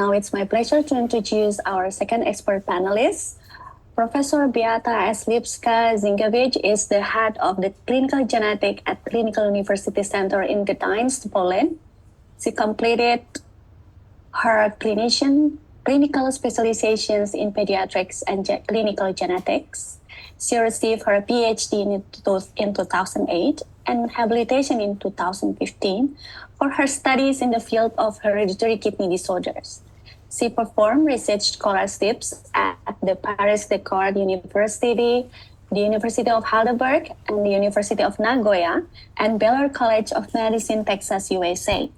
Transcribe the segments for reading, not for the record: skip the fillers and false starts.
now it's my pleasure to introduce our second expert panelist. Professor Beata Lipska-Zinkiewicz is the head of the clinical genetic at Clinical University Center in Gdańsk, Poland. She completed her clinical specializations in pediatrics and clinical genetics. She received her PhD in 2008 and habilitation in 2015 for her studies in the field of hereditary kidney disorders. She performed research scholarships at the Paris Descartes University, the University of Heidelberg, and the University of Nagoya, and Baylor College of Medicine, Texas, USA.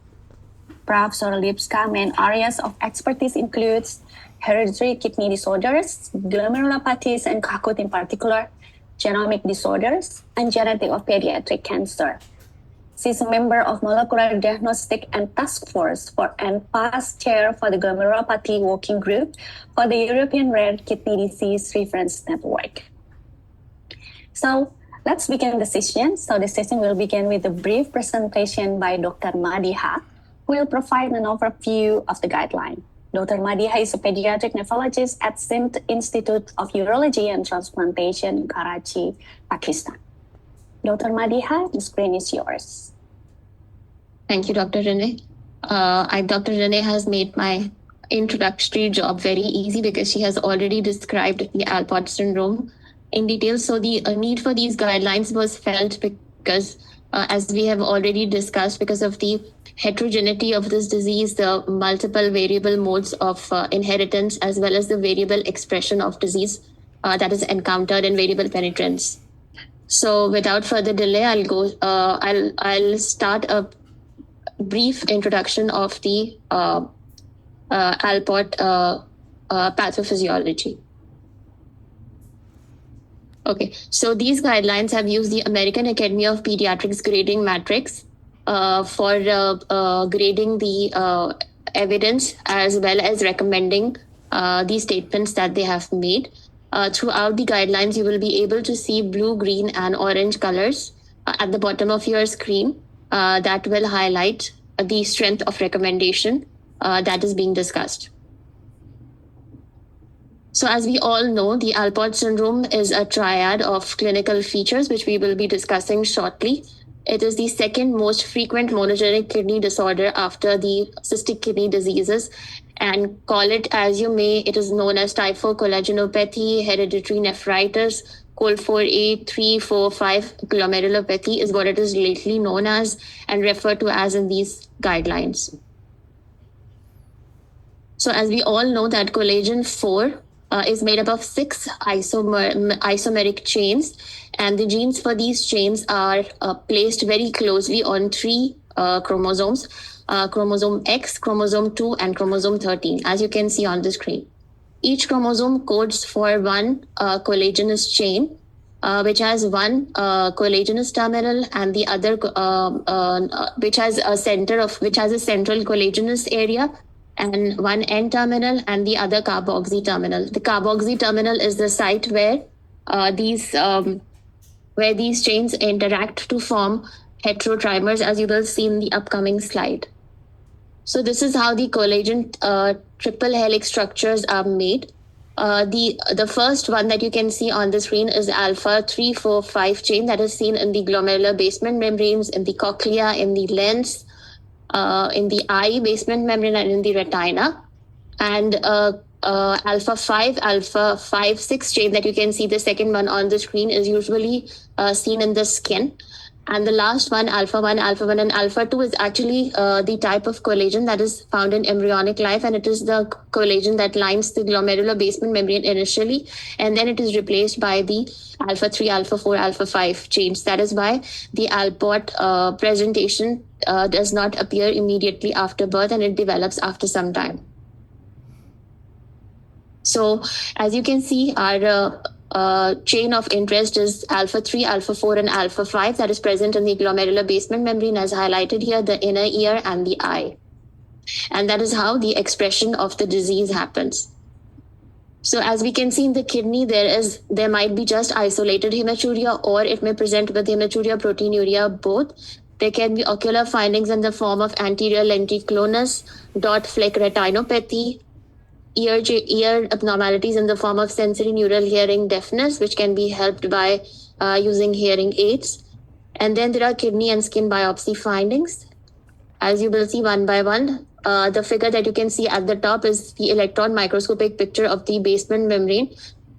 Professor Lipska's main areas of expertise includes hereditary kidney disorders, glomerulopathies and CAHKUT in particular, genomic disorders, and genetic of pediatric cancer. She's a member of Molecular Diagnostic and Task Force and past chair for the Glomerulopathy Working Group for the European Rare Kidney Disease Reference Network. So let's begin the session. So the session will begin with a brief presentation by Dr. Madiha, who will provide an overview of the guideline. Dr. Madiha is a pediatric nephrologist at Sindh Institute of Urology and Transplantation in Karachi, Pakistan. Dr. Madiha, the screen is yours. Thank you, Dr. Renee. Dr. Renee has made my introductory job very easy because she has already described the Alport syndrome in detail. So the need for these guidelines was felt because, as we have already discussed, because of the heterogeneity of this disease, the multiple variable modes of inheritance, as well as the variable expression of disease that is encountered in variable penetrance. So without further delay, I'll start a brief introduction of the Alport pathophysiology. Okay, so these guidelines have used the American Academy of Pediatrics grading matrix for grading the evidence as well as recommending the statements that they have made. Throughout the guidelines, you will be able to see blue, green, and orange colors at the bottom of your screen that will highlight the strength of recommendation that is being discussed. So as we all know, the Alport syndrome is a triad of clinical features, which we will be discussing shortly. It is the second most frequent monogenic kidney disorder after the cystic kidney diseases. And call it as you may, it is known as typhocollagenopathy, hereditary nephritis, COL4A 3, 4, 5 glomerulopathy is what it is lately known as and referred to as in these guidelines. So as we all know that collagen 4 is made up of 6 isomeric chains, and the genes for these chains are placed very closely on 3 chromosomes. Chromosome X, chromosome 2, and chromosome 13, as you can see on the screen. Each chromosome codes for one collagenous chain, which has one collagenous terminal, and the other which has a central collagenous area, and one N terminal, and the other carboxy terminal. The carboxy terminal is the site where these chains interact to form heterotrimers, as you will see in the upcoming slide. So this is how the collagen triple helix structures are made. The first one that you can see on the screen is alpha 3, 4, 5 chain that is seen in the glomerular basement membranes, in the cochlea, in the lens, in the eye basement membrane, and in the retina. And alpha 5, 6 chain that you can see, the second one on the screen, is usually seen in the skin. And the last one, alpha 1, and alpha 2 is actually the type of collagen that is found in embryonic life, and it is the collagen that lines the glomerular basement membrane initially, and then it is replaced by the alpha 3, alpha 4, alpha 5 chains. That is why the Alport presentation does not appear immediately after birth, and it develops after some time. So as you can see, our chain of interest is alpha 3, alpha 4, and alpha 5 that is present in the glomerular basement membrane, as highlighted here, the inner ear and the eye. And that is how the expression of the disease happens. So as we can see in the kidney, there might be just isolated hematuria, or it may present with hematuria, proteinuria, both. There can be ocular findings in the form of anterior lenticulonus, dot fleck retinopathy, ear abnormalities in the form of sensory neural hearing deafness, which can be helped by using hearing aids. And then there are kidney and skin biopsy findings. As you will see one by one, the figure that you can see at the top is the electron microscopic picture of the basement membrane.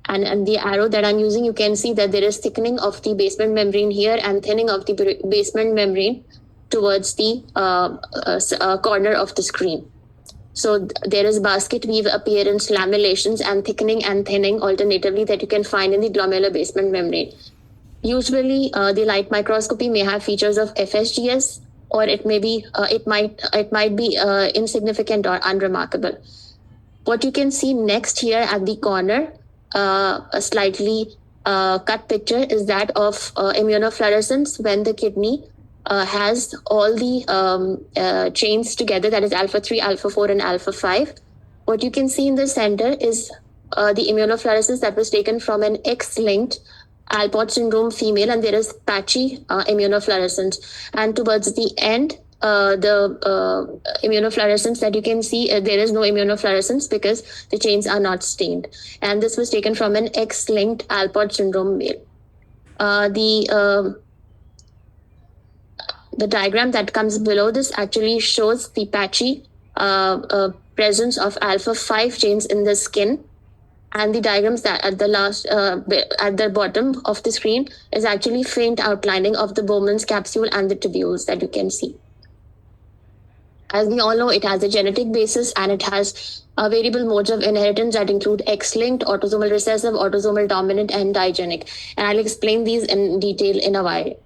And the arrow that I'm using, you can see that there is thickening of the basement membrane here and thinning of the basement membrane towards the corner of the screen. So there is basket weave appearance, lamellations, and thickening and thinning alternatively that you can find in the glomerular basement membrane. Usually, the light microscopy may have features of FSGS, or it might be insignificant or unremarkable. What you can see next here at the corner, a slightly cut picture, is that of immunofluorescence when the kidney has all the chains together, that is alpha 3, alpha 4, and alpha 5. What you can see in the center is the immunofluorescence that was taken from an X-linked Alport syndrome female, and there is patchy immunofluorescence. And towards the end, the immunofluorescence that you can see, there is no immunofluorescence because the chains are not stained. And this was taken from an X-linked Alport syndrome male. The diagram that comes below this actually shows the patchy presence of alpha 5 chains in the skin. And the diagrams that at the bottom of the screen is actually faint outlining of the Bowman's capsule and the tubules that you can see. As we all know, it has a genetic basis and it has variable modes of inheritance that include X-linked, autosomal recessive, autosomal dominant, and digenic. And I'll explain these in detail in a while.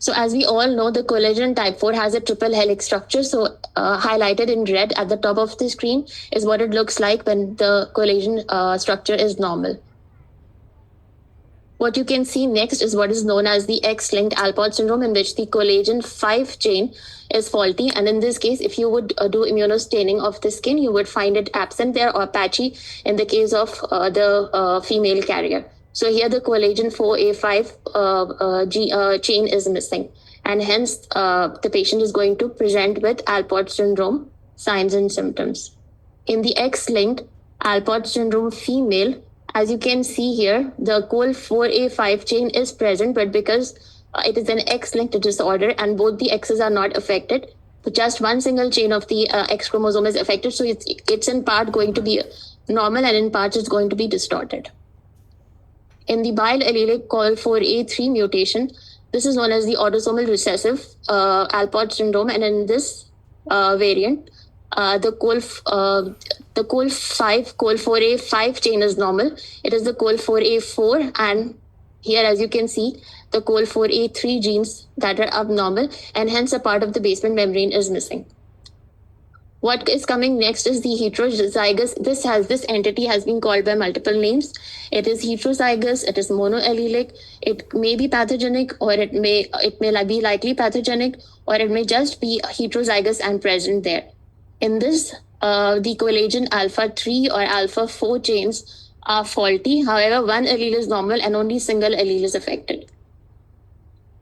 So as we all know, the collagen type 4 has a triple helix structure. So highlighted in red at the top of the screen is what it looks like when the collagen structure is normal. What you can see next is what is known as the X-linked Alport syndrome, in which the collagen 5 chain is faulty. And in this case, if you would do immunostaining of the skin, you would find it absent there or patchy in the case of the female carrier. So here the collagen 4A5 chain is missing, and hence the patient is going to present with Alport syndrome signs and symptoms. In the X-linked Alport syndrome female, as you can see here, the col 4A5 chain is present, but because it is an X-linked disorder and both the X's are not affected, just one single chain of the X chromosome is affected. So it's in part going to be normal and in parts it's going to be distorted. In the biallelic col 4A3 mutation, this is known as the autosomal recessive Alport syndrome, and in this variant, the col 4A5 chain is normal. It is the col 4A4, and here, as you can see, the col 4A3 genes that are abnormal, and hence a part of the basement membrane is missing. What is coming next is the heterozygous. This entity has been called by multiple names. It is heterozygous, it is monoallelic, it may be pathogenic, or it may be likely pathogenic, or it may just be heterozygous and present there. In this, the collagen alpha 3 or alpha 4 chains are faulty. However, one allele is normal and only single allele is affected.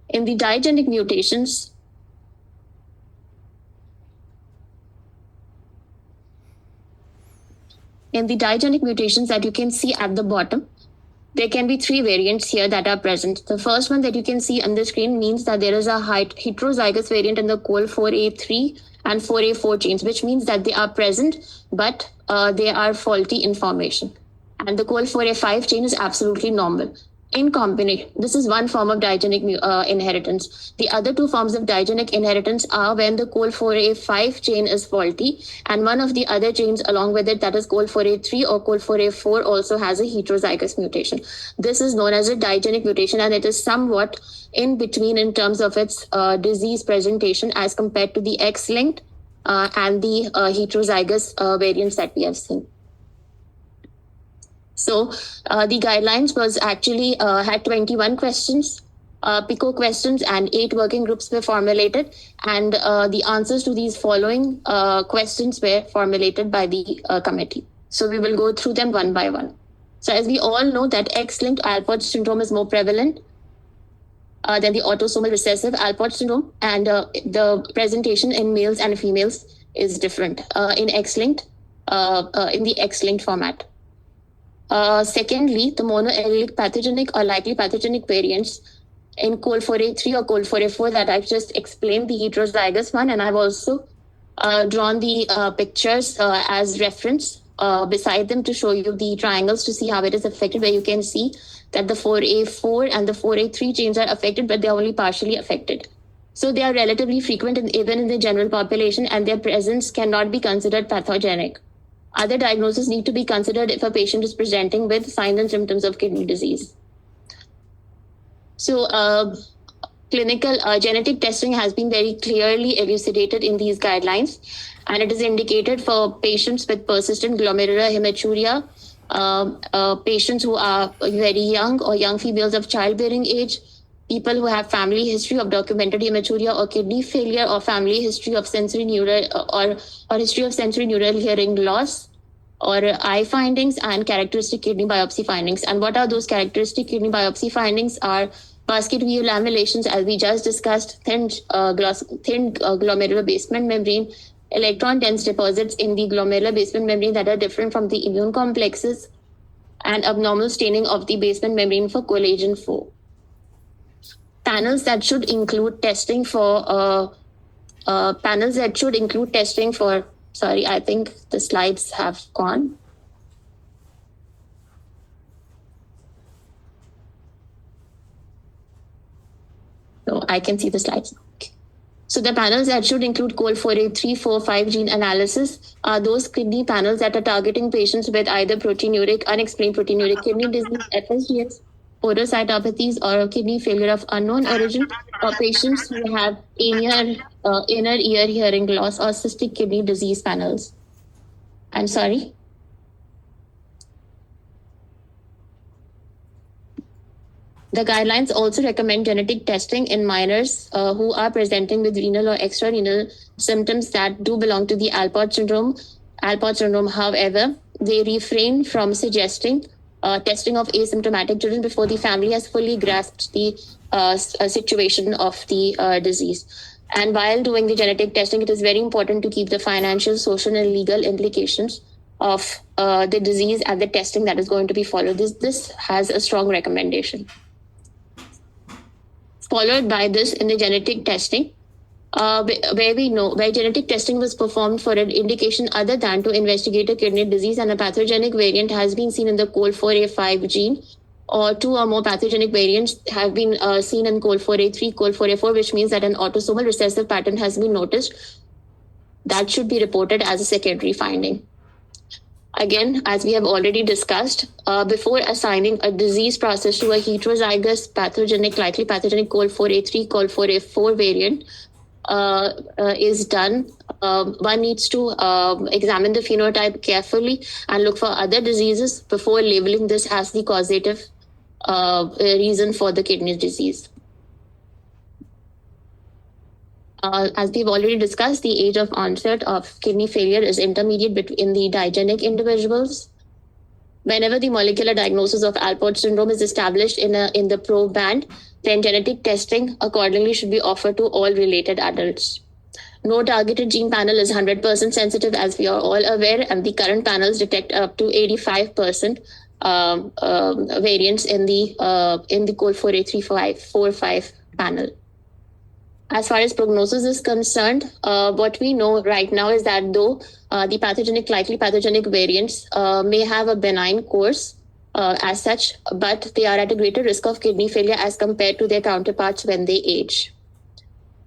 In the digenic mutations, that you can see at the bottom, there can be 3 variants here that are present. The first one that you can see on the screen means that there is a heterozygous variant in the col 4A3 and 4A4 chains, which means that they are present, but they are faulty in formation. And the col 4A5 chain is absolutely normal. In combination, this is one form of digenic inheritance. The other 2 forms of digenic inheritance are when the col 4A5 chain is faulty, and one of the other chains along with it, that is col 4A3 or col 4A4, also has a heterozygous mutation. This is known as a digenic mutation, and it is somewhat in between in terms of its disease presentation as compared to the X-linked and the heterozygous variants that we have seen. So the guidelines was actually had 21 questions, PICO questions, and 8 working groups were formulated, and the answers to these following questions were formulated by the committee. So we will go through them one by one. So as we all know that X-linked Alport syndrome is more prevalent. than the autosomal recessive Alport syndrome, and the presentation in males and females is different in the X-linked format. Secondly, the monoallelic pathogenic or likely pathogenic variants in COL4A3 or COL4A4 that I've just explained, the heterozygous one, and I've also drawn the pictures as reference beside them to show you the triangles to see how it is affected, where you can see that the 4A4 and the 4A3 genes are affected, but they're only partially affected. So they are relatively frequent even in the general population, and their presence cannot be considered pathogenic. Other diagnoses need to be considered if a patient is presenting with signs and symptoms of kidney disease. So clinical genetic testing has been very clearly elucidated in these guidelines, and it is indicated for patients with persistent glomerular hematuria, patients who are very young or young females of childbearing age, people who have family history of documented hematuria or kidney failure, or family history of sensory neural or history of sensory neural hearing loss, or eye findings, and characteristic kidney biopsy findings. And what are those characteristic kidney biopsy findings? Are basket weave lamellations, as we just discussed, thin glomerular basement membrane, electron dense deposits in the glomerular basement membrane that are different from the immune complexes, and abnormal staining of the basement membrane for collagen 4. Panels that should include testing for sorry, I think the slides have gone. So I can see the slides. Okay. So the panels that should include COL4A3, 4, 5 gene analysis are those kidney panels that are targeting patients with either proteinuric, unexplained proteinuric kidney disease, FSGS, podocytopathies, or kidney failure of unknown origin, or patients who have inner ear hearing loss or cystic kidney disease panels. I'm sorry. The guidelines also recommend genetic testing in minors who are presenting with renal or extrarenal symptoms that do belong to the Alport syndrome. However, they refrain from suggesting testing of asymptomatic children before the family has fully grasped the situation of the disease. And while doing the genetic testing, it is very important to keep the financial, social, and legal implications of the disease and the testing that is going to be followed. This has a strong recommendation. Followed by this in the genetic testing, where genetic testing was performed for an indication other than to investigate a kidney disease, and a pathogenic variant has been seen in the COL4A5 gene, or 2 or more pathogenic variants have been seen in COL4A3, COL4A4, which means that an autosomal recessive pattern has been noticed. That should be reported as a secondary finding. Again, as we have already discussed, before assigning a disease process to a heterozygous likely pathogenic COL4A3, COL4A4 variant is done, one needs to examine the phenotype carefully and look for other diseases before labeling this as the causative reason for the kidney disease. As we've already discussed, the age of onset of kidney failure is intermediate between the digenic individuals. Whenever the molecular diagnosis of Alport syndrome is established in the probe band, then genetic testing accordingly should be offered to all related adults. No targeted gene panel is 100% sensitive, as we are all aware, and the current panels detect up to 85% variants in the COL4A3-4-5 panel. As far as prognosis is concerned, what we know right now is that though the likely pathogenic variants may have a benign course as such, but they are at a greater risk of kidney failure as compared to their counterparts when they age.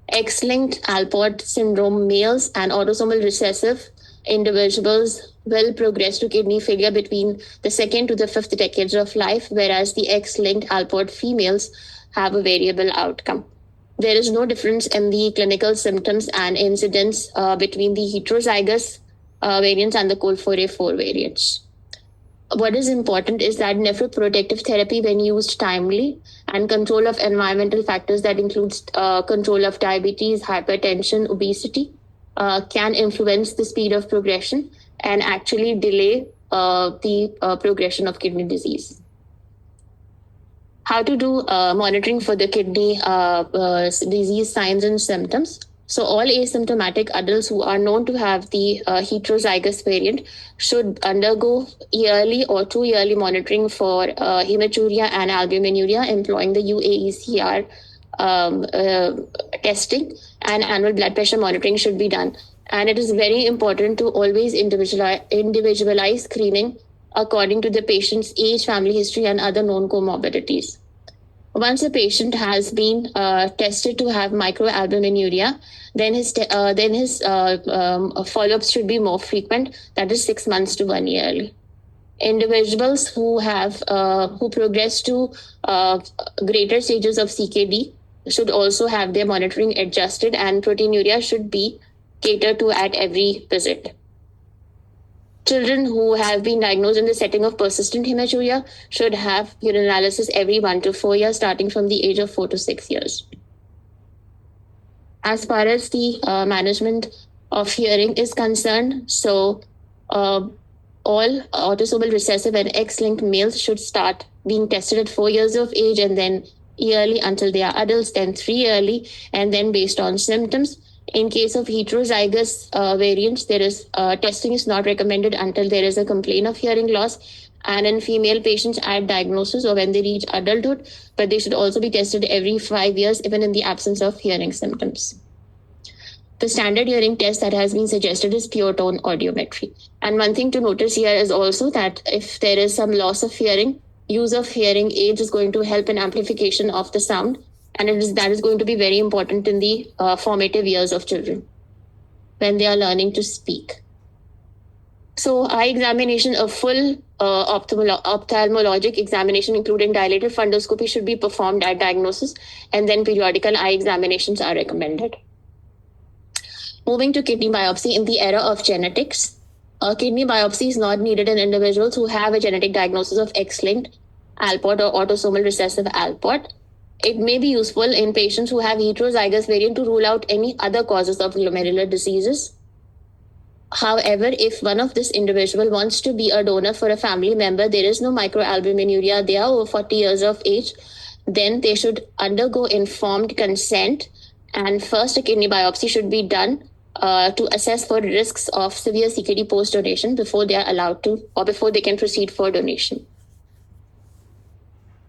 X-linked Alport syndrome males and autosomal recessive individuals will progress to kidney failure between the 2nd to the 5th decades of life, whereas the X-linked Alport females have a variable outcome. There is no difference in the clinical symptoms and incidence between the heterozygous variants and the COL4A4 variants. What is important is that nephroprotective therapy, when used timely, and control of environmental factors that includes control of diabetes, hypertension, obesity, can influence the speed of progression and actually delay the progression of kidney disease. How to do monitoring for the kidney disease signs and symptoms. So all asymptomatic adults who are known to have the heterozygous variant should undergo yearly or 2 yearly monitoring for hematuria and albuminuria, employing the UAECR testing, and annual blood pressure monitoring should be done. And it is very important to always individualize screening according to the patient's age, family history, and other known comorbidities. Once a patient has been tested to have microalbuminuria, then his follow-ups should be more frequent, that is 6 months to 1 yearly. Individuals who progress to greater stages of CKD should also have their monitoring adjusted, and proteinuria should be catered to at every visit. Children who have been diagnosed in the setting of persistent hematuria should have urinalysis every 1 to 4 years, starting from the age of 4 to 6 years. As far as the management of hearing is concerned, so all autosomal recessive and X-linked males should start being tested at 4 years of age, and then yearly until they are adults, then 3 yearly, and then based on symptoms. In case of heterozygous variants, there is testing is not recommended until there is a complaint of hearing loss, and in female patients at diagnosis or when they reach adulthood, but they should also be tested every 5 years, even in the absence of hearing symptoms. The standard hearing test that has been suggested is pure tone audiometry. And one thing to notice here is also that if there is some loss of hearing, use of hearing aids is going to help in amplification of the sound. And that is going to be very important in the formative years of children when they are learning to speak. So eye examination, a full ophthalmologic examination, including dilated fundoscopy, should be performed at diagnosis, and then periodical eye examinations are recommended. Moving to kidney biopsy in the era of genetics, kidney biopsy is not needed in individuals who have a genetic diagnosis of X-linked Alport or autosomal recessive Alport. It may be useful in patients who have heterozygous variant to rule out any other causes of glomerular diseases. However, if one of this individual wants to be a donor for a family member, there is no microalbuminuria, they are over 40 years of age, then they should undergo informed consent, and first a kidney biopsy should be done to assess for risks of severe CKD post-donation before they are allowed to, or before they can proceed for donation.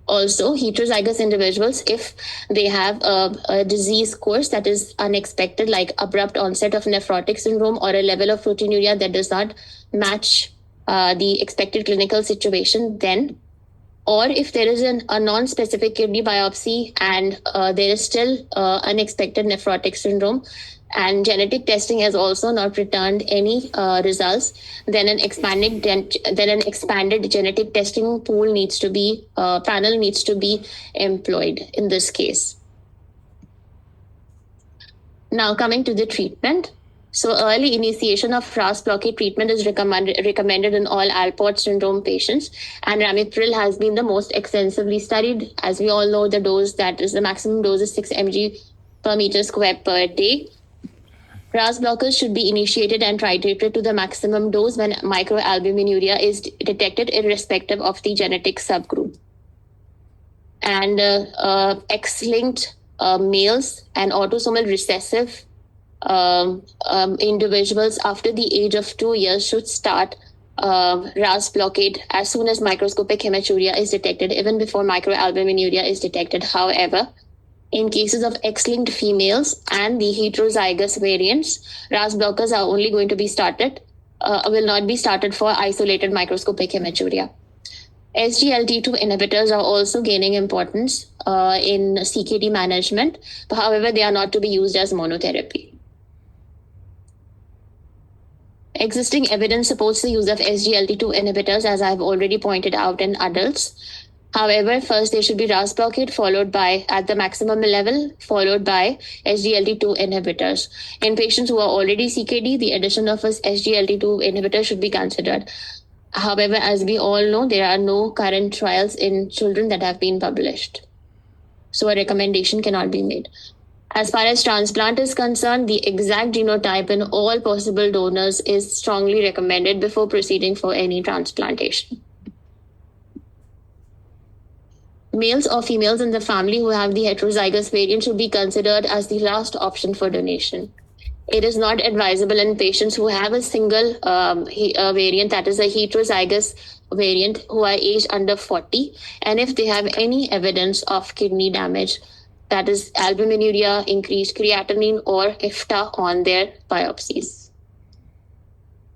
Also, heterozygous individuals, if they have a disease course that is unexpected, like abrupt onset of nephrotic syndrome or a level of proteinuria that does not match the expected clinical situation, then, or if there is a non-specific kidney biopsy and there is still unexpected nephrotic syndrome, and genetic testing has also not returned any results, then an expanded genetic testing panel needs to be employed in this case. Now coming to the treatment. So early initiation of RAS blockade treatment is recommended in all Alport syndrome patients, and ramipril has been the most extensively studied. As we all know, the maximum dose is 6 mg per meter square per day. RAS blockers should be initiated and titrated to the maximum dose when microalbuminuria is detected, irrespective of the genetic subgroup. And X-linked males and autosomal recessive individuals after the age of 2 years should start RAS blockade as soon as microscopic hematuria is detected, even before microalbuminuria is detected. However, in cases of X-linked females and the heterozygous variants, RAS blockers are only going to be will not be started for isolated microscopic hematuria. SGLT2 inhibitors are also gaining importance in CKD management. However, they are not to be used as monotherapy. Existing evidence supports the use of SGLT2 inhibitors, as I have already pointed out, in adults. However, first there should be RAS blockade followed by, at the maximum level, followed by SGLT2 inhibitors. In patients who are already CKD, the addition of a SGLT2 inhibitor should be considered. However, as we all know, there are no current trials in children that have been published, so a recommendation cannot be made. As far as transplant is concerned, the exact genotype in all possible donors is strongly recommended before proceeding for any transplantation. Males or females in the family who have the heterozygous variant should be considered as the last option for donation. It is not advisable in patients who have a single variant, that is a heterozygous variant, who are aged under 40, and if they have any evidence of kidney damage, that is albuminuria, increased creatinine, or IPTA on their biopsies.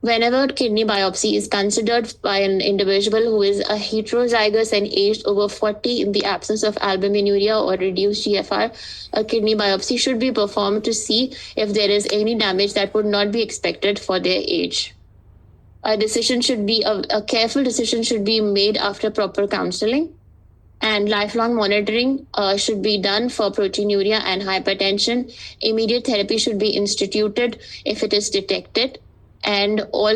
Whenever kidney biopsy is considered by an individual who is a heterozygous and aged over 40 in the absence of albuminuria or reduced GFR, a kidney biopsy should be performed to see if there is any damage that would not be expected for their age. A careful decision should be made after proper counseling, and lifelong monitoring should be done for proteinuria and hypertension. Immediate therapy should be instituted if it is detected, and all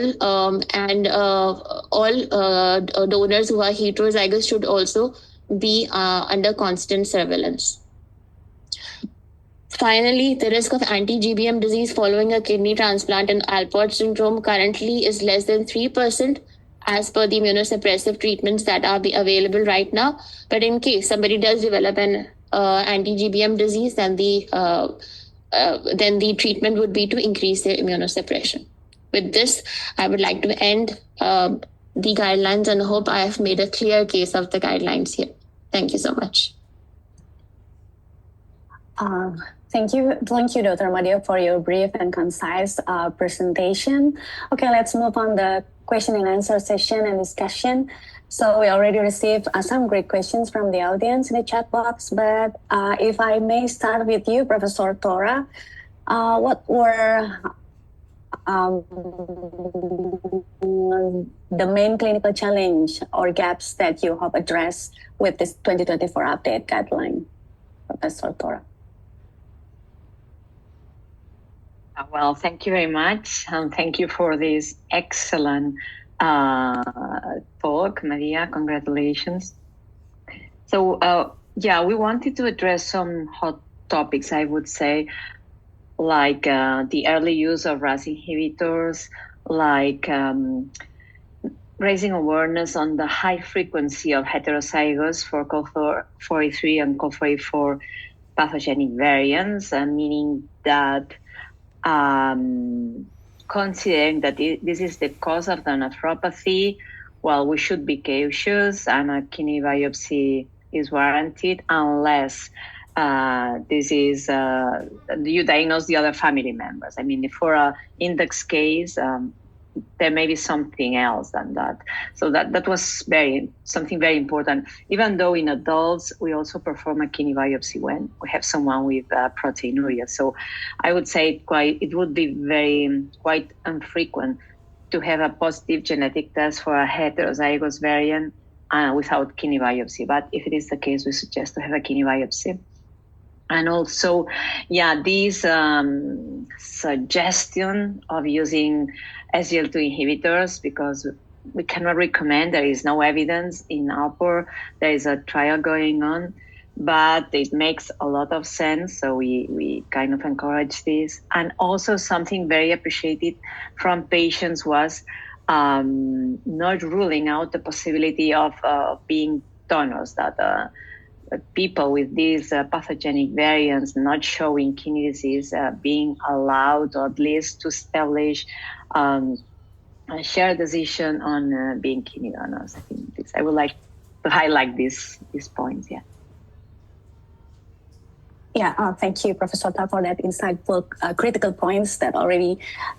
donors who are heterozygous should also be under constant surveillance. Finally, the risk of anti-GBM disease following a kidney transplant and Alport syndrome currently is less than 3% as per the immunosuppressive treatments that are available right now. But in case somebody does develop an anti-GBM disease, then the treatment would be to increase their immunosuppression. With this, I would like to end the guidelines and hope I have made a clear case of the guidelines here. Thank you so much. Thank you, Dr. Madia, for your brief and concise presentation. Okay, let's move on the question and answer session and discussion. So we already received some great questions from the audience in the chat box, but if I may start with you, Professor Tora, what were the main clinical challenge or gaps that you have addressed with this 2024 update guideline, Professor Tora? Well, thank you very much. Thank you for this excellent talk, Maria. Congratulations. So, we wanted to address some hot topics, I would say, like the early use of RAS inhibitors, like raising awareness on the high frequency of heterozygous for COL43 and COL44 pathogenic variants, meaning that considering that this is the cause of the nephropathy, well, we should be cautious, and a kidney biopsy is warranted unless this is you diagnose the other family members. I mean, for an index case, there may be something else than that. So that was something very important. Even though in adults, we also perform a kidney biopsy when we have someone with proteinuria. So I would say it would be quite infrequent to have a positive genetic test for a heterozygous variant without kidney biopsy. But if it is the case, we suggest to have a kidney biopsy. And also, this suggestion of using SGLT2 inhibitors, because we cannot recommend, there is no evidence in Alport. There is a trial going on, but it makes a lot of sense. So we kind of encourage this. And also something very appreciated from patients was not ruling out the possibility of being donors, that people with these pathogenic variants not showing kidney disease being allowed, or at least to establish a shared decision on being kidney donors. I think I would like to highlight these points. Thank you, Professor Ta, for that insightful critical points that already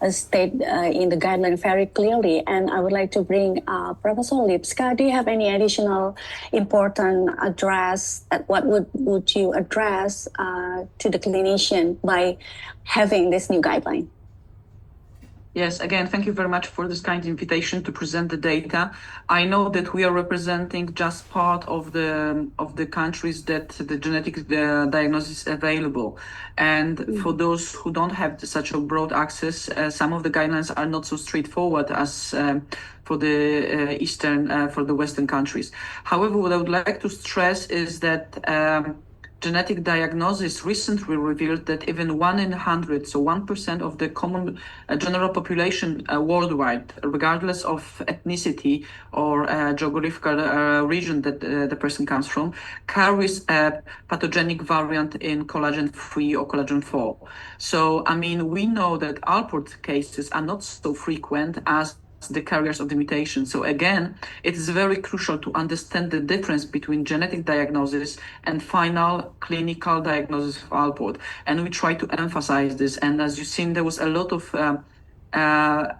state in the guideline very clearly. And I would like to bring Professor Lipska. Do you have any additional important address? What would you address to the clinician by having this new guideline? Yes, again, thank you very much for this kind invitation to present the data. I know that we are representing just part of the countries that the genetic diagnosis is available. And for those who don't have such a broad access, some of the guidelines are not so straightforward as for the Western countries. However, what I would like to stress is that genetic diagnosis recently revealed that even 1 in 100, so 1% of the common general population worldwide, regardless of ethnicity or geographical region that the person comes from, carries a pathogenic variant in collagen 3 or collagen 4. So, I mean, we know that Alport cases are not so frequent as the carriers of the mutation. So again, it is very crucial to understand the difference between genetic diagnosis and final clinical diagnosis of Alport. And we try to emphasize this. And as you've seen, there was a lot of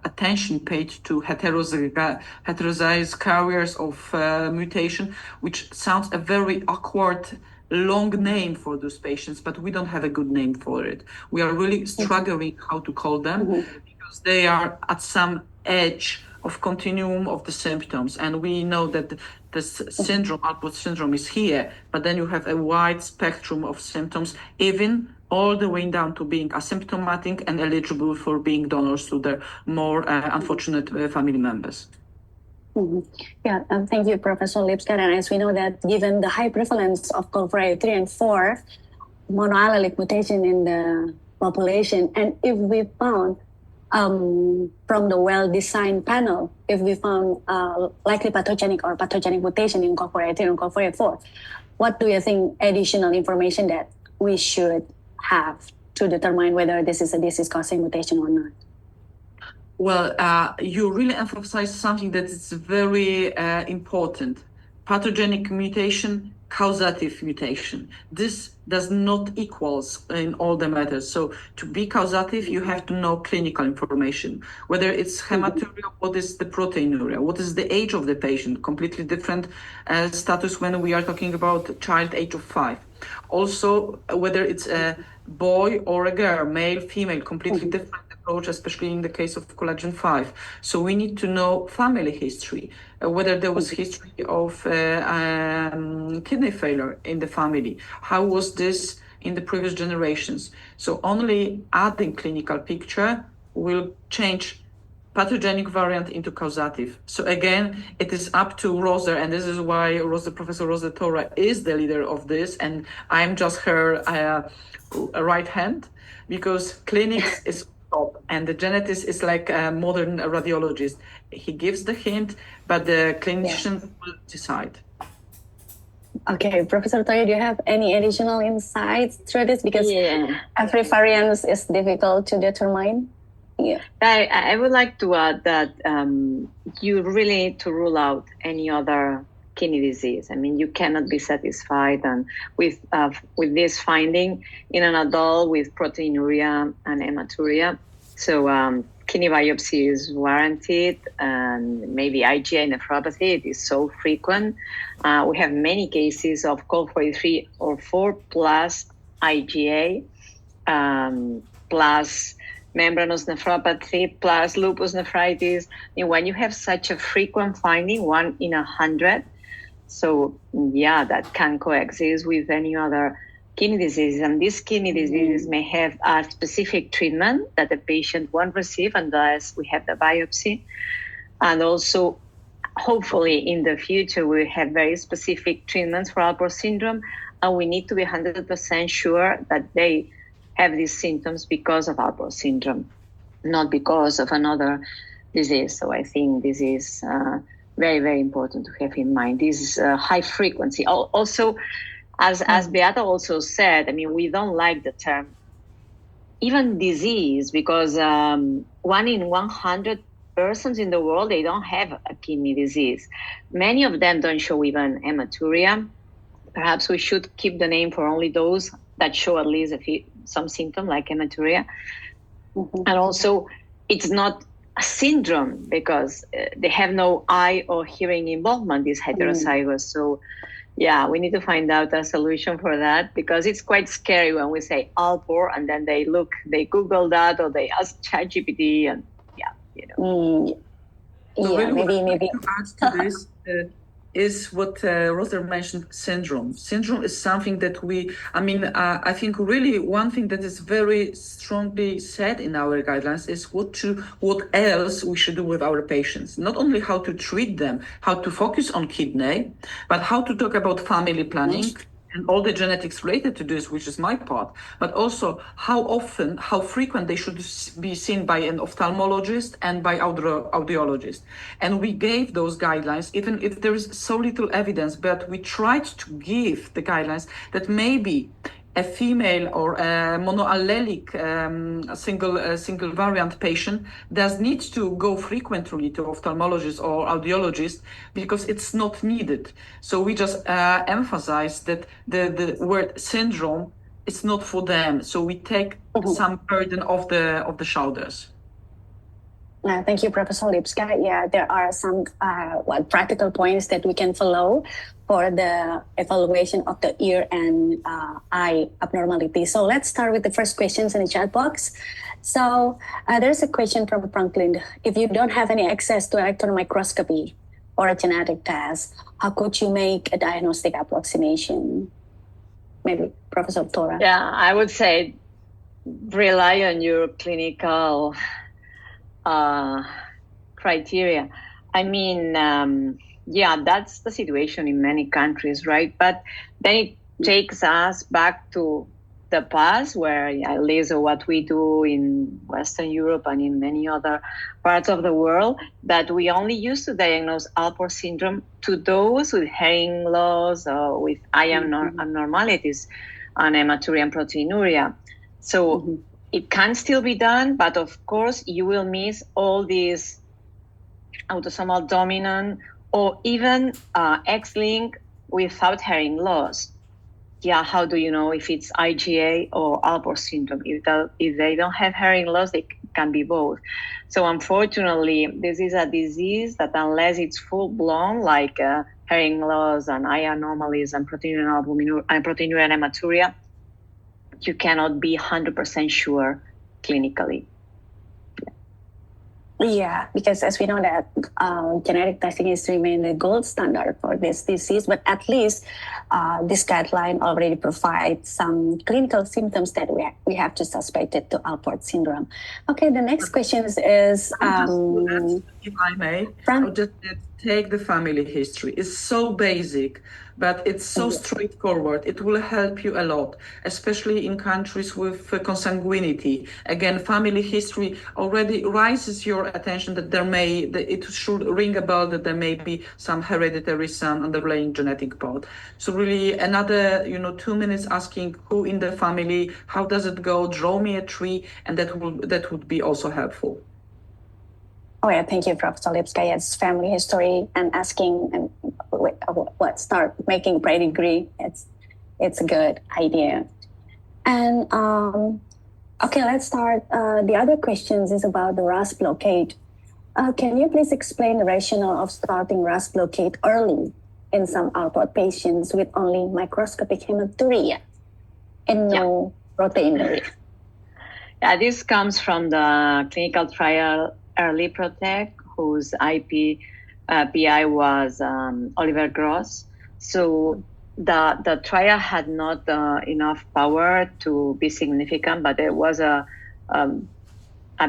attention paid to heterozygous carriers of mutation, which sounds a very awkward long name for those patients, but we don't have a good name for it. We are really struggling how to call them because they are at some edge of continuum of the symptoms, and we know that this syndrome, Alport syndrome, is here, but then you have a wide spectrum of symptoms, even all the way down to being asymptomatic and eligible for being donors to their more unfortunate family members. Yeah, thank you, Professor Lipska. And as we know that given the high prevalence of col3 3 and 4 monoallelic mutation in the population, and if we found from the well-designed panel, if we found likely pathogenic or pathogenic mutation in col3 3 and col4, what do you think additional information that we should have to determine whether this is a disease-causing mutation or not? Well, you really emphasize something that is very important. Pathogenic mutation, causative mutation. This does not equals in all the matters. So to be causative, you have to know clinical information, whether it's hematuria, what is the proteinuria, what is the age of the patient, completely different status when we are talking about child age of 5. Also, whether it's a boy or a girl, male, female, completely different approach, especially in the case of collagen 5. So we need to know family history, whether there was history of kidney failure in the family. How was this in the previous generations? So only adding clinical picture will change pathogenic variant into causative. So again, it is up to Rosa, and this is why Professor Rosa Tora is the leader of this, and I'm just her right hand, because clinics is top, and the genetist is like a modern radiologist. He gives the hint, but the clinician will decide. Okay, Professor Toya, do you have any additional insights through this? Because every variance is difficult to determine. Yeah. I would like to add that you really need to rule out any other kidney disease. I mean, you cannot be satisfied and with this finding in an adult with proteinuria and hematuria. So kidney biopsy is warranted, and maybe IgA nephropathy. It is so frequent. We have many cases of col3 or 4 plus IgA plus membranous nephropathy plus lupus nephritis. And when you have such a frequent finding, 1 in 100, so yeah, that can coexist with any other kidney disease. And these kidney diseases may have a specific treatment that the patient won't receive unless we have the biopsy. And also, hopefully in the future, we have very specific treatments for Alport syndrome, and we need to be 100% sure that they have these symptoms because of Alport syndrome, not because of another disease. So I think this is very, very important to have in mind. This is high frequency. Also, as Beata also said, I mean, we don't like the term even disease, because 1 in 100 persons in the world, they don't have a kidney disease. Many of them don't show even hematuria. Perhaps we should keep the name for only those that show at least some symptom like hematuria. And also, it's not a syndrome because they have no eye or hearing involvement, these heterozygous. So yeah, we need to find out a solution for that, because it's quite scary when we say Alport and then they Google that or they ask ChatGPT, and yeah, you know. So Yeah, really maybe. To add to this is what Rosa mentioned, syndrome. Syndrome is something that I think really one thing that is very strongly said in our guidelines is what else we should do with our patients. Not only how to treat them, how to focus on kidney, but how to talk about family planning, and all the genetics related to this, which is my part, but also how often, how frequent they should be seen by an ophthalmologist and by audiologist. And we gave those guidelines, even if there is so little evidence, but we tried to give the guidelines that maybe a female or a monoallelic single variant patient does need to go frequently to ophthalmologist or audiologist because it's not needed. So we just emphasize that the word syndrome is not for them. So we take some burden off the shoulders. Thank you, Professor Lipska. Yeah, there are some practical points that we can follow for the evaluation of the ear and eye abnormality. So let's start with the first questions in the chat box. So there's a question from Franklin. If you don't have any access to electron microscopy or a genetic test, how could you make a diagnostic approximation? Maybe Professor Tora. Yeah, I would say rely on your clinical criteria. I mean, yeah, that's the situation in many countries, right? But then it takes us back to the past, where at least what we do in Western Europe and in many other parts of the world, that we only used to diagnose Alport syndrome to those with hearing loss or with eye abnormalities and hematuria and proteinuria. So it can still be done, but of course you will miss all these autosomal dominant or even X-linked without hearing loss. Yeah, how do you know if it's IgA or Alport syndrome? If they don't have hearing loss, they can be both. So unfortunately, this is a disease that unless it's full-blown, like hearing loss and eye anomalies and proteinuria and hematuria, you cannot be 100% sure clinically. Yeah, because as we know that genetic testing is remain the gold standard for this disease, but at least this guideline already provides some clinical symptoms that we have to suspect it to Alport syndrome. Okay, the next question is if I may, I'll just take the family history. It's so basic, but it's so straightforward. It will help you a lot, especially in countries with consanguinity. Again, family history already raises your attention that it should ring a bell that there may be some hereditary, some underlying genetic part. So really another 2 minutes asking who in the family, how does it go, draw me a tree, and that would be also helpful. Oh yeah, thank you, Professor Lipska. Yes, family history and asking and start making pedigree. It's a good idea. And okay, let's start. The other questions is about the RAS blockade. Can you please explain the rationale of starting RAS blockade early in some Alport patients with only microscopic hematuria and no proteinuria? Yeah, this comes from the clinical trial Early Protect, whose PI was Oliver Gross. So the trial had not enough power to be significant, but it was a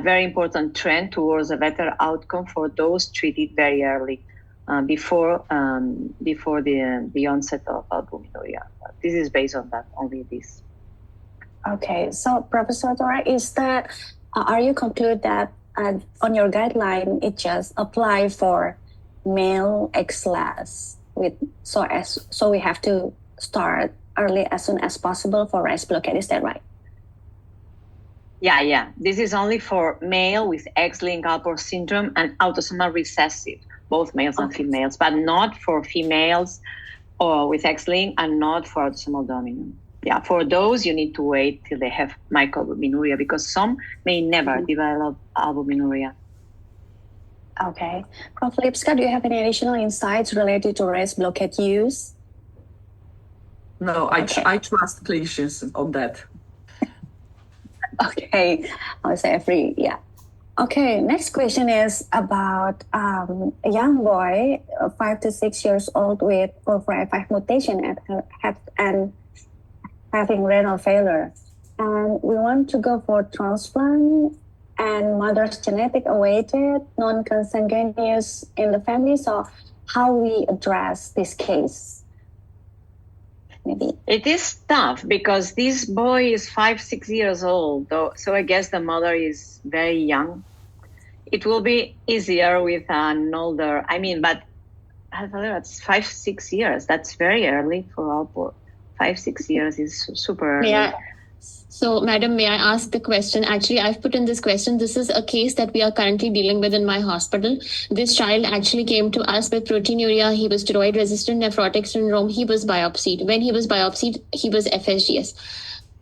very important trend towards a better outcome for those treated very early, before the onset of albuminuria. This is based on that, only this. Okay, so Professor Tora, is that are you conclude that on your guideline it just apply for male X-class so we have to start early as soon as possible for RAS blockade? Is that right? Yeah. This is only for male with X-linked Alport syndrome and autosomal recessive, both males and females, but not for females or with X-linked and not for autosomal dominant. Yeah, for those, you need to wait till they have microalbuminuria because some may never develop albuminuria. Okay. Prof. Lipska, do you have any additional insights related to RAS blockade use? No, I trust clinicians on that. Okay, I'll say free, yeah. Okay, next question is about a young boy, 5 to 6 years old with 445 mutation and having renal failure. And we want to go for transplant and mother's genetic awaited, non-consanguineous in the family. So how we address this case? maybe. It is tough because this boy is 5-6 years old, though, so I guess the mother is very young. It will be easier with an older, but that's 5-6 years. That's very early for Alport. 5-6 years is super early. Yeah. So, madam, may I ask the question? Actually, I've put in this question. This is a case that we are currently dealing with in my hospital. This child actually came to us with proteinuria. He was steroid-resistant nephrotic syndrome. He was biopsied. When he was biopsied, he was FSGS.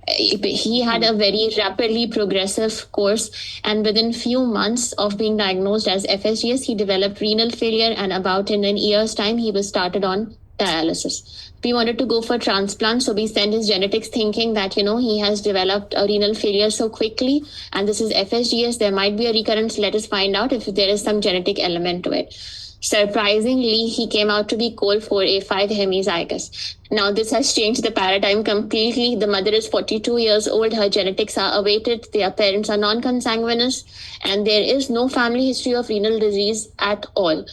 He had a very rapidly progressive course, and within few months of being diagnosed as FSGS, he developed renal failure, and about in a year's time, he was started on dialysis. We wanted to go for transplant, so we sent his genetics thinking that, he has developed a renal failure so quickly, and this is FSGS, there might be a recurrence. Let us find out if there is some genetic element to it. Surprisingly, he came out to be COL4A5 hemizygous. Now, this has changed the paradigm completely. The mother is 42 years old. Her genetics are awaited. Their parents are non-consanguineous, and there is no family history of renal disease at all.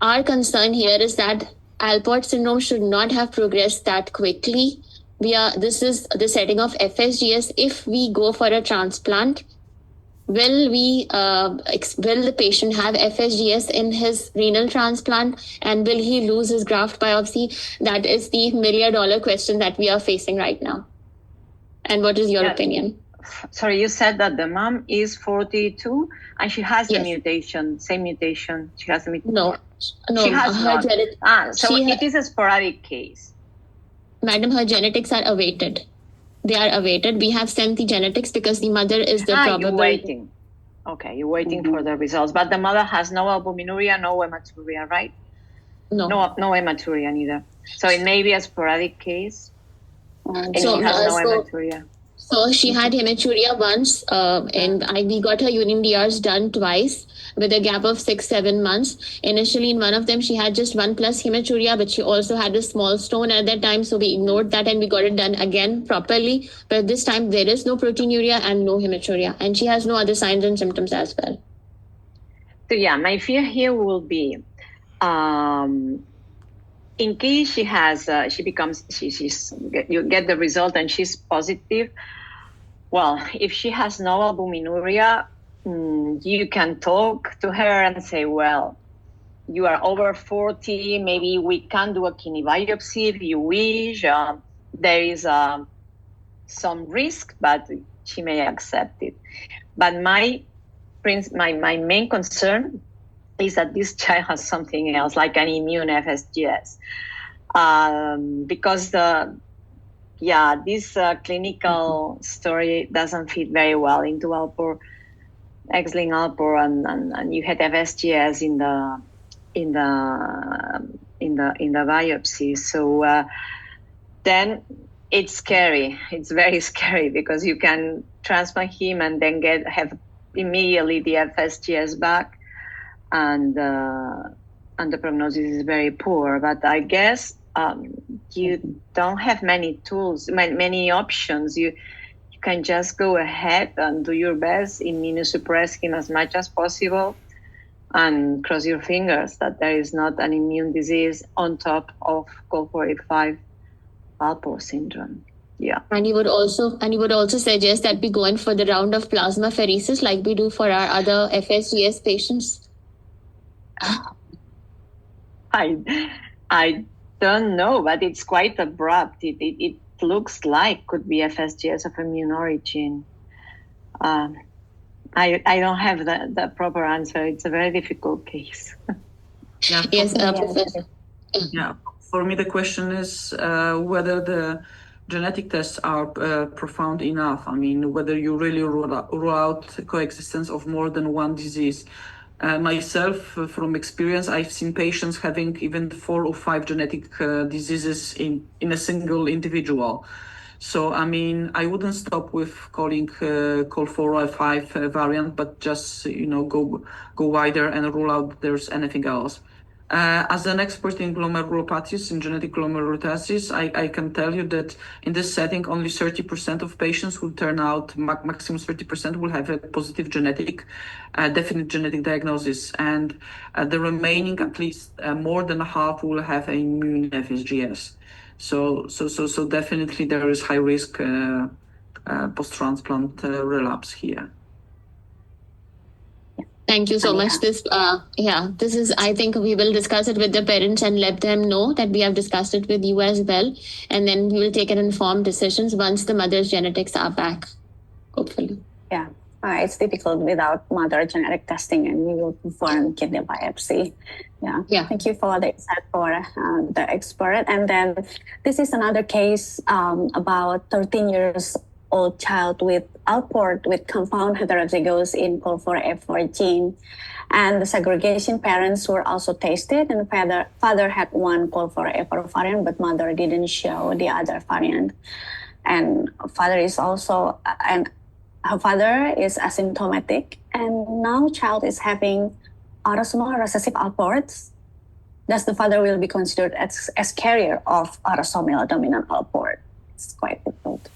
Our concern here is that Alport syndrome should not have progressed that quickly. This is the setting of FSGS. If we go for a transplant, will the patient have FSGS in his renal transplant, and will he lose his graft biopsy? That is the $1 million question that we are facing right now. And what is your opinion? Sorry, you said that the mom is 42 and she has the mutation, same mutation. She has the mutation. No, she has not. It is a sporadic case. Madam, her genetics are awaited. They are awaited. We have sent the genetics because the mother is the probable. You're waiting. Okay, you're waiting for the results. But the mother has no albuminuria, no hematuria, right? No. No hematuria neither. So it may be a sporadic case. And she has no hematuria. So she had hematuria once, and we got her urine DRs done twice with a gap of 6-7 months. Initially, in one of them, she had just 1+ hematuria, but she also had a small stone at that time. So we ignored that and we got it done again properly. But this time, there is no proteinuria and no hematuria, and she has no other signs and symptoms as well. So my fear here will be, in case she has, you get the result and she's positive. Well, if she has no albuminuria, you can talk to her and say, well, you are over 40, maybe we can do a kidney biopsy if you wish. There is some risk, but she may accept it. But my main concern is that this child has something else, like an immune FSGS. Because this clinical story doesn't fit very well into Alport, X-linked Alport, and you had FSGS in the biopsy. So then it's scary. It's very scary because you can transplant him and then have immediately the FSGS back, and the prognosis is very poor. But I guess you don't have many tools, many options. You can just go ahead and do your best, immunosuppress him as much as possible, and cross your fingers that there is not an immune disease on top of COL4A5 Alport syndrome. Yeah. And you would also suggest that we go in for the round of plasmapheresis like we do for our other FSGS patients? I don't know, but it's quite abrupt. It looks like could be FSGS of immune origin. I don't have the proper answer. It's a very difficult case. Yes, Professor. Yeah, for me the question is whether the genetic tests are profound enough. I mean, whether you really rule out coexistence of more than one disease. Myself, from experience, I've seen patients having even 4 or 5 genetic diseases in a single individual. So, I mean, I wouldn't stop with calling COL4A5 variant, but just, go wider and rule out there's anything else. As an expert in glomerulopathies, in genetic glomerulopathies, I can tell you that in this setting, only 30% of patients will turn out, maximum 30% will have a positive definite genetic diagnosis. And the remaining, at least more than half, will have an immune FSGS. So definitely there is high risk post-transplant relapse here. Thank you so much. This is, I think we will discuss it with the parents and let them know that we have discussed it with you as well. And then we will take an informed decisions once the mother's genetics are back, hopefully. Yeah. It's difficult without mother genetic testing, and we will perform kidney biopsy. Yeah. Thank you for the insight for the expert. And then this is another case about 13 years old child with Alport with compound heterozygous in COL4F4 gene. And the segregation parents were also tested, and father had one COL4F4 variant, but mother didn't show the other variant. And father is also her father is asymptomatic, and now child is having autosomal recessive Alports. Thus, the father will be considered as carrier of autosomal dominant Alport. It's quite difficult.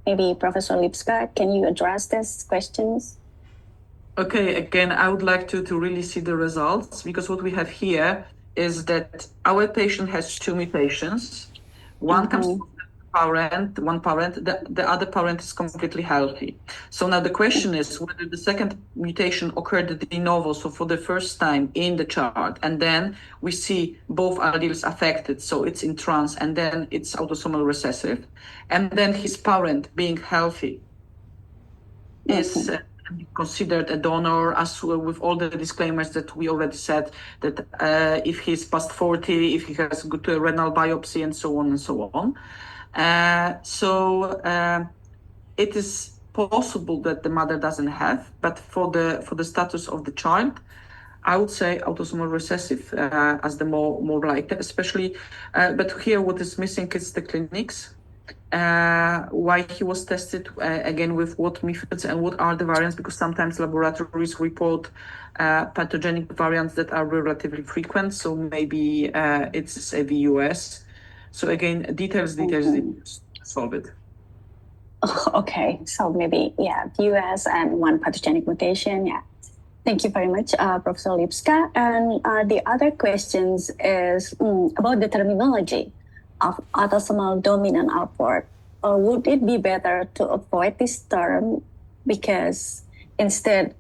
Maybe Professor Lipska, can you address these questions? Okay, again, I would like to really see the results, because what we have here is that our patient has two mutations. One comes from one parent, the other parent is completely healthy. So now the question is whether the second mutation occurred de novo, so for the first time in the chart, and then we see both alleles affected, so it's in trans, and then it's autosomal recessive, and then his parent being healthy is considered a donor, as with all the disclaimers that we already said, that if he's past 40, if he has good renal biopsy, and so on and so on. It is possible that the mother doesn't have, but for the status of the child, I would say autosomal recessive as the more likely, especially. But here, what is missing is the clinics. Why he was tested again, with what methods and what are the variants, because sometimes laboratories report pathogenic variants that are relatively frequent, so maybe it's a VUS. So again, details, solve it. Okay, so maybe, VUS and one pathogenic mutation, Thank you very much, Professor Lipska. And the other questions is about the terminology of autosomal dominant Alport. Or would it be better to avoid this term because instead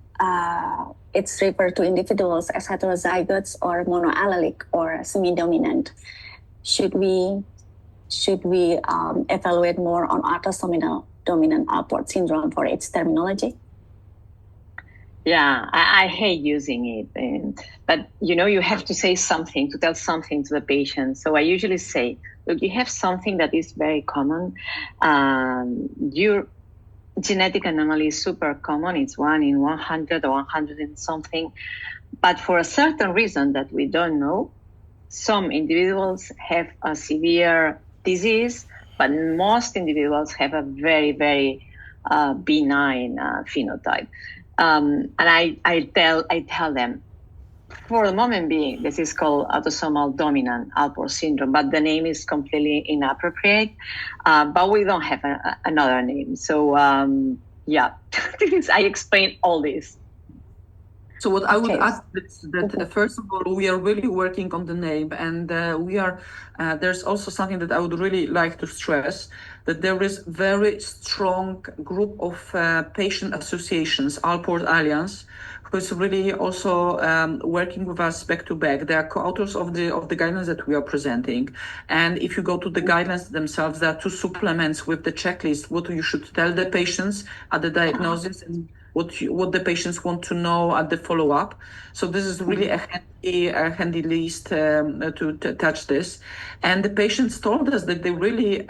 it's referred to individuals as heterozygotes or monoallelic or semi-dominant? Should we evaluate more on autosomal dominant Alport syndrome for its terminology? Yeah, I hate using it, but you have to say something, to tell something to the patient. So I usually say, look, you have something that is very common. Your genetic anomaly is super common. It's 1 in 100 or 100 and something. But for a certain reason that we don't know, some individuals have a severe disease, but most individuals have a very, very benign phenotype. And I tell them, for the moment being, this is called autosomal dominant Alport syndrome, but the name is completely inappropriate. But we don't have another name. So I explain all this. So what I would add is that first of all, we are really working on the name, and there's also something that I would really like to stress, that there is very strong group of patient associations, Alport Alliance, who is really also working with us back to back. They are co-authors of the guidelines that we are presenting. And if you go to the guidelines themselves, there are 2 supplements with the checklist, what you should tell the patients at the diagnosis and what the patients want to know at the follow-up. So this is really a handy list to touch this. And the patients told us that they really,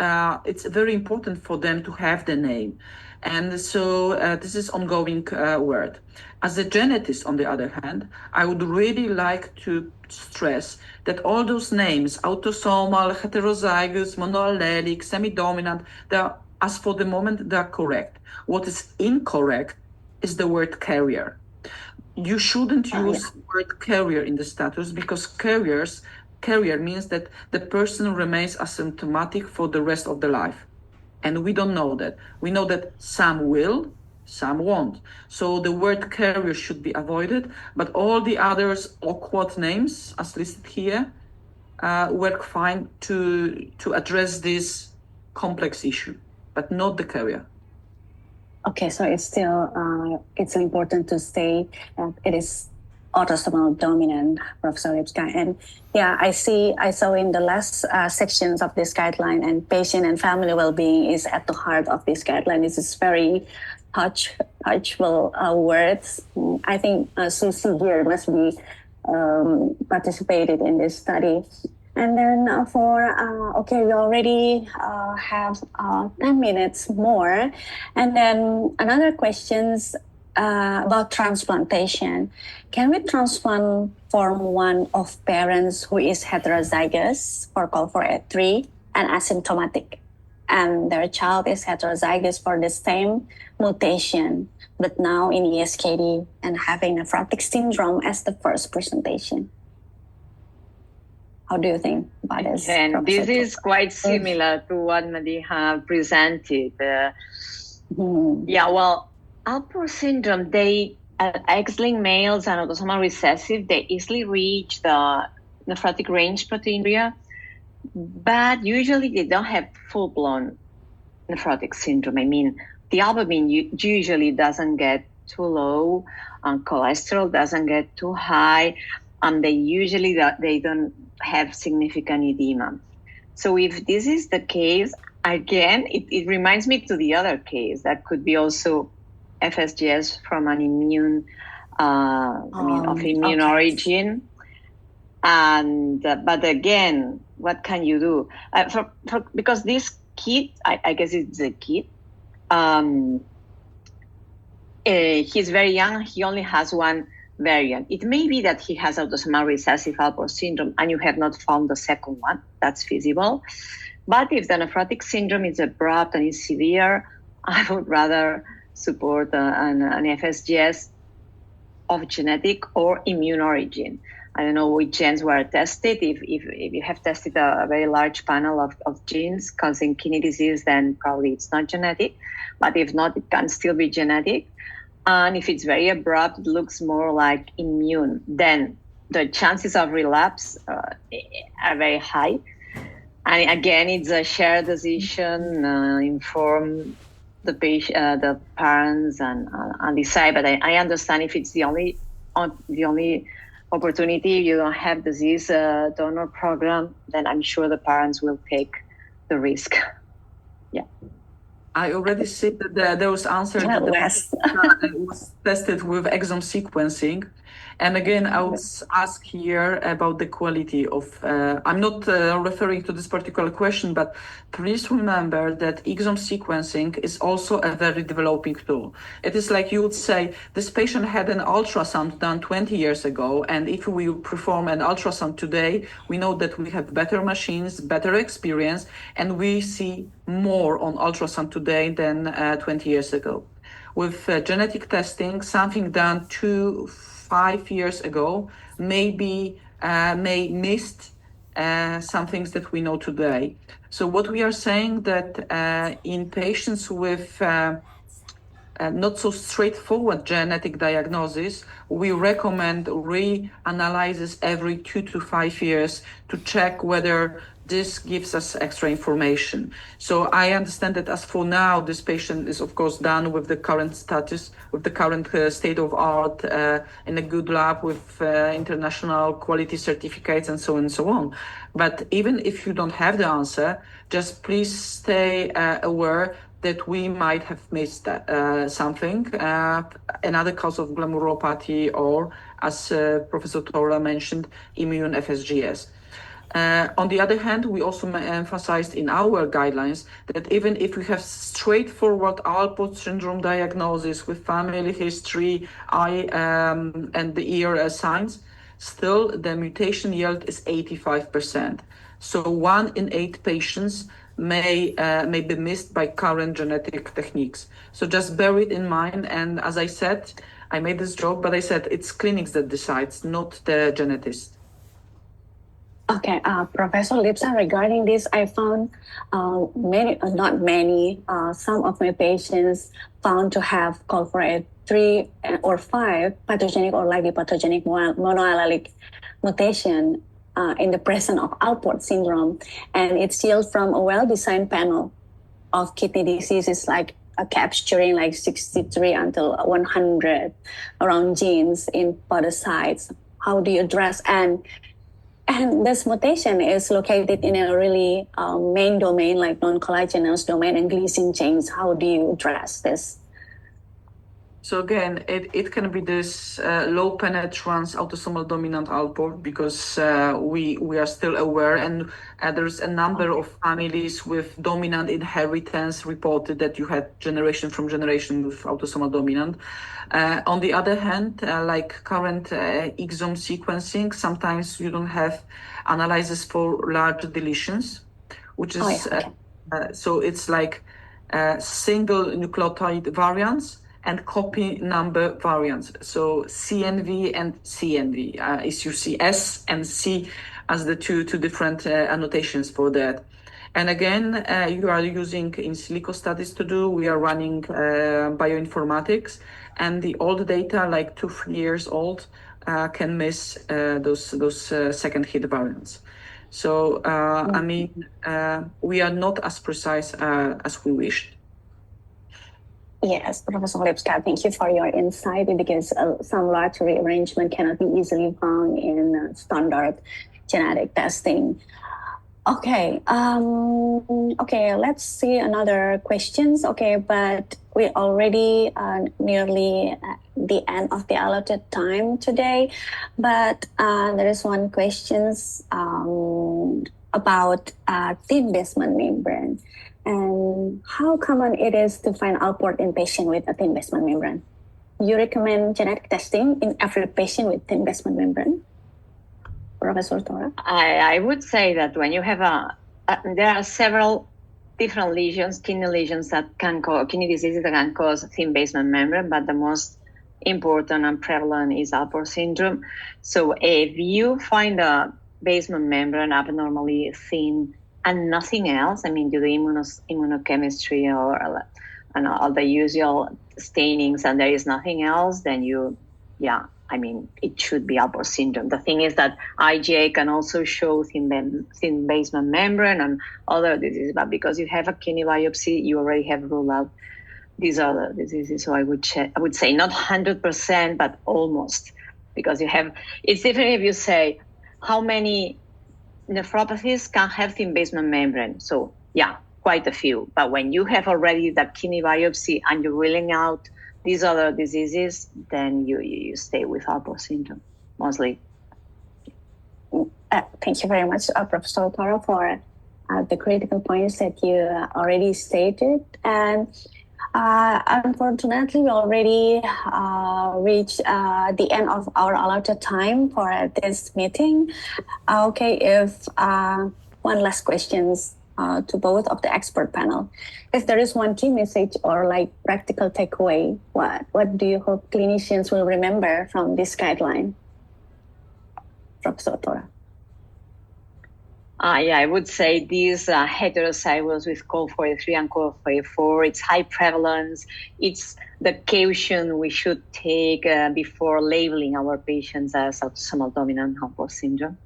it's very important for them to have the name. And so this is ongoing work. As a genetist, on the other hand, I would really like to stress that all those names, autosomal, heterozygous, monoallelic, semi-dominant, as for the moment, they're correct. What is incorrect is the word carrier. You shouldn't use word carrier in the status, because carrier means that the person remains asymptomatic for the rest of the life. And we don't know that. We know that some will, some won't. So the word carrier should be avoided, but all the others awkward names as listed here, work fine to address this complex issue, but not the carrier. Okay, so it's still it's important to say that it is autosomal dominant, Professor Lipska. And yeah, I saw in the last sections of this guideline, and patient and family well-being is at the heart of this guideline. This is very touchable words. I think Susie here must be participated in this study. And then we already have 10 minutes more. And then another questions about transplantation. Can we transplant from one of parents who is heterozygous for COL4A3 and asymptomatic, and their child is heterozygous for the same mutation, but now in ESKD and having nephrotic syndrome as the first presentation? How do you think about this? And this is quite similar to what Madiha presented. Yeah, well, Alport syndrome, X-linked males and autosomal recessive, they easily reach the nephrotic range proteinuria, but usually they don't have full-blown nephrotic syndrome. I mean, the albumin usually doesn't get too low, and cholesterol doesn't get too high, and they don't have significant edema. So if this is the case, again, it reminds me to the other case that could be also FSGS from an immune origin. And but again, what can you do? Because this kid, I guess it's a kid. He's very young. He only has one variant. It may be that he has autosomal recessive Alport syndrome and you have not found the second one. That's feasible. But if the nephrotic syndrome is abrupt and is severe, I would rather support an FSGS of genetic or immune origin. I don't know which genes were tested. If you have tested a very large panel of genes causing kidney disease, then probably it's not genetic. But if not, it can still be genetic. And if it's very abrupt, it looks more like immune, then the chances of relapse are very high. And again, it's a shared decision, inform the patient, the parents, and decide. But I understand if it's the only opportunity, you don't have disease donor program, then I'm sure the parents will take the risk. Yeah. I already said that there was answered that it was tested with exome sequencing. And again, I would ask here about the quality of, I'm not referring to this particular question, but please remember that exome sequencing is also a very developing tool. It is like you would say, this patient had an ultrasound done 20 years ago, and if we perform an ultrasound today, we know that we have better machines, better experience, and we see more on ultrasound today than 20 years ago. With genetic testing, something done 5 years ago may missed some things that we know today. So what we are saying that in patients with not so straightforward genetic diagnosis, we recommend reanalysis every 2 to 5 years to check whether this gives us extra information. So I understand that as for now, this patient is of course done with the current status, with the current state of art in a good lab with international quality certificates and so on and so on. But even if you don't have the answer, just please stay aware that we might have missed something, another cause of glomerulopathy, or as Professor Tora mentioned, immune FSGS. On the other hand, we also emphasized in our guidelines that even if we have straightforward Alport syndrome diagnosis with family history, and the ear signs, still the mutation yield is 85%. So 1 in 8 patients may be missed by current genetic techniques. So just bear it in mind. And as I said, I made this joke, but I said it's clinics that decides, not the genetist. Okay, Professor Lipska, regarding this, I found some of my patients found to have COL4A3 or 5 pathogenic or likely pathogenic monoallelic mutation in the presence of Alport syndrome, and it's yield from a well-designed panel of kidney diseases, like capturing like 63 until 100 around genes in podocytes. How do you address and this mutation is located in a really main domain, like non-collagenous domain and glycine chains. How do you address this? So again, it can be this low penetrance autosomal dominant Alport, because we are still aware, and there's a number of families with dominant inheritance reported that you had generation from generation with autosomal dominant. On the other hand, like current exome sequencing, sometimes you don't have analysis for large deletions, which is so it's like single nucleotide variants and copy number variants. So CNV and CNV, is you see S and C as the two different annotations for that. And again, you are using in silico studies to do. We are running bioinformatics, and the old data, like 2-3 years old, can miss those second hit variants. So I mean, we are not as precise as we wished. Yes, Professor Lipska, thank you for your insight, because some large rearrangement cannot be easily found in standard genetic testing. Okay, let's see another questions. Okay, but we already nearly at the end of the allotted time today, but there is one questions about thin basement membrane. And how common it is to find Alport in patient with a thin basement membrane? You recommend genetic testing in every patient with thin basement membrane, Professor Tora? I would say that when you have there are several different lesions, kidney lesions that can cause kidney diseases that can cause thin basement membrane, but the most important and prevalent is Alport syndrome. So if you find a basement membrane abnormally thin and nothing else, I mean, do the immunochemistry or all the usual stainings, and there is nothing else, then I mean, it should be Alport syndrome. The thing is that IgA can also show thin basement membrane and other diseases, but because you have a kidney biopsy, you already have ruled out these other diseases. So I would say not 100%, but almost, because it's different if you say how many nephropathies can have thin basement membrane. So quite a few. But when you have already that kidney biopsy and you're ruling out these other diseases, then you stay with Alport syndrome mostly. Thank you very much, Professor Toro, for the critical points that you already stated. And unfortunately, we already reached the end of our allotted time for this meeting. Okay, if one last questions to both of the expert panel. If there is one key message or like practical takeaway, what do you hope clinicians will remember from this guideline? Professor Tora. I would say these heterozygous with COL43 and COL44, it's high prevalence. It's the caution we should take before labeling our patients as autosomal dominant Alport syndrome.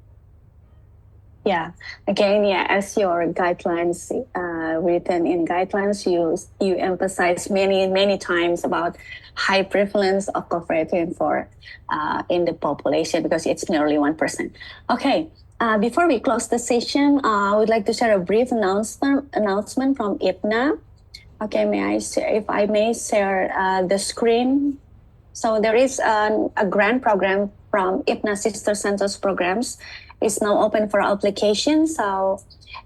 Yeah, again, as your guidelines written in guidelines, you emphasize many times about high prevalence of COL43 in the population, because it's nearly 1%. Okay. Before we close the session, I would like to share a brief announcement from IPNA. Okay, if I may share the screen. So there is a grant program from IPNA Sister Centers programs. It's now open for application. So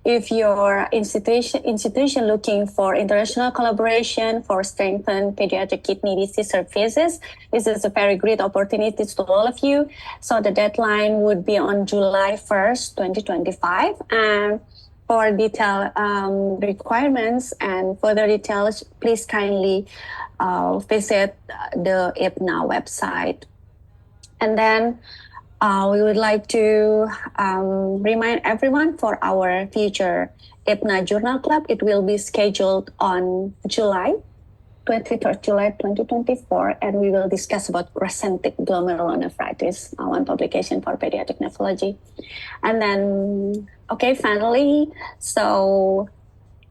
if your institution looking for international collaboration for strengthened pediatric kidney disease services, this is a very great opportunity to all of you. So the deadline would be on July 1st, 2025. And for detailed requirements and further details, please kindly visit the IPNA website. And then we would like to remind everyone for our future IPNA Journal Club. It will be scheduled on July 23rd July 2024, and we will discuss about crescentic glomerulonephritis, one publication for pediatric nephrology. And then, okay, finally, so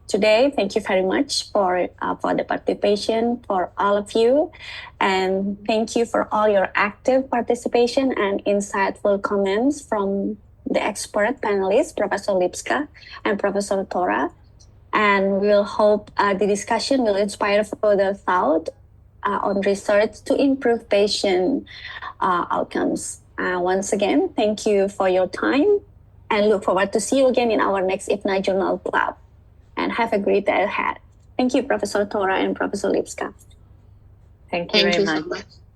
today, thank you very much for the participation for all of you, and thank you for all your active participation and insightful comments from the expert panelists, Professor Lipska and Professor Tora. And we'll hope the discussion will inspire further thought on research to improve patient outcomes. Once again, thank you for your time, and look forward to see you again in our next IPNA Journal Club. And have a great day ahead. Thank you, Professor Tora and Professor Lipska. Thank you very much.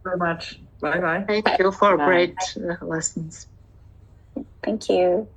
Very much. Bye-bye. Thank you for Bye. great lessons. Thank you.